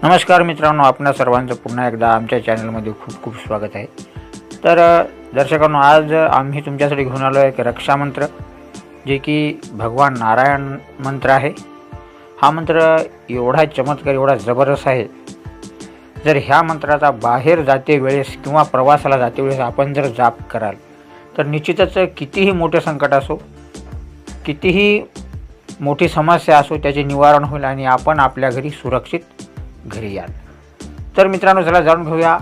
नमस्कार मित्रांनो, आपणा सर्वांचं पुन्हा एकदा आमच्या चॅनलमध्ये खूप खूप स्वागत आहे। तर दर्शकांनो, आज आम्ही तुमच्यासाठी घेऊन आलो आहे एक रक्षा मंत्र, जे की भगवान नारायण मंत्र आहे। हा मंत्र एवढा चमत्कार, एवढा जबरदस्त आहे। जर ह्या मंत्राचा बाहेर जाते वेळेस किंवा प्रवासाला जाते वेळेस आपण जर जाप कराल तर निश्चितच कितीही मोठे संकट असो, कितीही मोठी समस्या असो, त्याचे निवारण होईल आणि आपण आपल्या घरी सुरक्षित घरी याल। तर मित्रांनो, चला जाणून घेऊया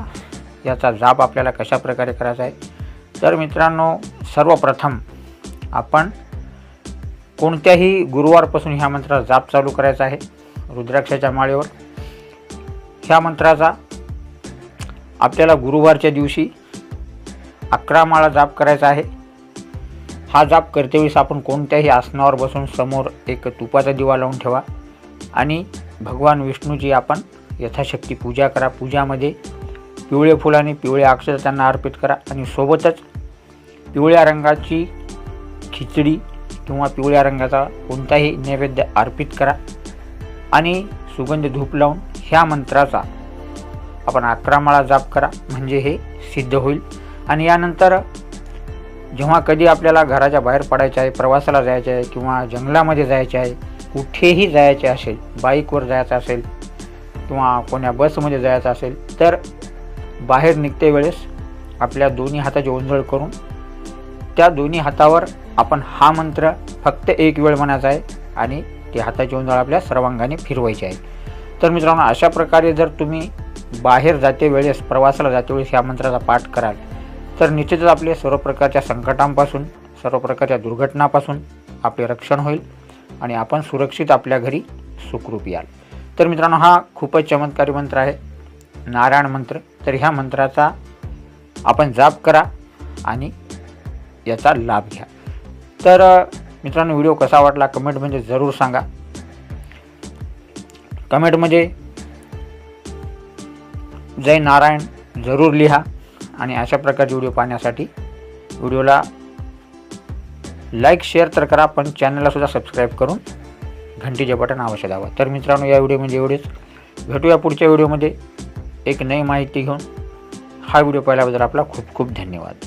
याचा जाप आपल्याला कशा प्रकारे करायचा आहे। तर मित्रांनो, सर्वप्रथम आपण कोणत्याही गुरुवारपासून ह्या मंत्राचा जाप चालू करायचा आहे। रुद्राक्षाच्या माळेवर ह्या मंत्राचा आपल्याला गुरुवारच्या दिवशी 11 माळा जाप करायचा आहे। हा जाप करतेवेळेस आपण कोणत्याही आसनावर बसून समोर एक तुपाचा दिवा लावून ठेवा आणि भगवान विष्णूची आपण यथाशक्ती पूजा करा। पूजामध्ये पिवळे फूल आणि पिवळे अक्षर त्यांना अर्पित करा आणि सोबतच पिवळ्या रंगाची खिचडी किंवा पिवळ्या रंगाचा कोणताही नैवेद्य अर्पित करा आणि सुगंध धूप लावून ह्या मंत्राचा आपण 11 माळा जाप करा, म्हणजे हे सिद्ध होईल। आणि यानंतर जेव्हा कधी आपल्याला घराच्या बाहेर पडायचे आहे, प्रवासाला जायचे आहे किंवा जंगलामध्ये जायचे आहे, कुठेही जायचे असेल, बाईकवर जायचं असेल किंवा कोण्या बसमध्ये जायचं असेल, तर बाहेर निघते वेळेस आपल्या दोन्ही हाताची ओंजळ करून त्या दोन्ही हातावर आपण हा मंत्र फक्त एक वेळ म्हणायचा आहे आणि ती हाताची ओंजळ आपल्या सर्वांगाने फिरवायची आहे। तर मित्रांनो, अशा प्रकारे जर तुम्ही बाहेर जाते वेळेस, प्रवासाला जाते वेळेस ह्या मंत्राचा पाठ कराल तर निश्चितच आपले सर्व प्रकारच्या संकटांपासून, सर्व प्रकारच्या दुर्घटनांपासून आपले रक्षण होईल आणि आपण सुरक्षित आपल्या घरी सुखरूप याल। तर मित्रांनो, हा खूपच चमत्कारी मंत्र आहे, नारायण मंत्र। तर ह्या मंत्राचा आपण जाप करा आणि याचा लाभ घ्या। तर मित्रांनो, व्हिडिओ कसा वाटला कमेंटमध्ये जरूर सांगा। कमेंटमध्ये जय नारायण जरूर लिहा आणि अशा प्रकारचे व्हिडिओ पाहण्यासाठी व्हिडिओला लाईक शेअर तर करा, पण चॅनलला सुद्धा सबस्क्राईब करून घंटीचे बटन अवश्य दाबा। तर मित्रांनो, या व्हिडिओमध्ये एवढेच। भेटूया पुढच्या व्हिडिओमध्ये एक नवी माहिती घेऊन। हा व्हिडिओ पाहिल्याबद्दल आपला खूप खूप धन्यवाद।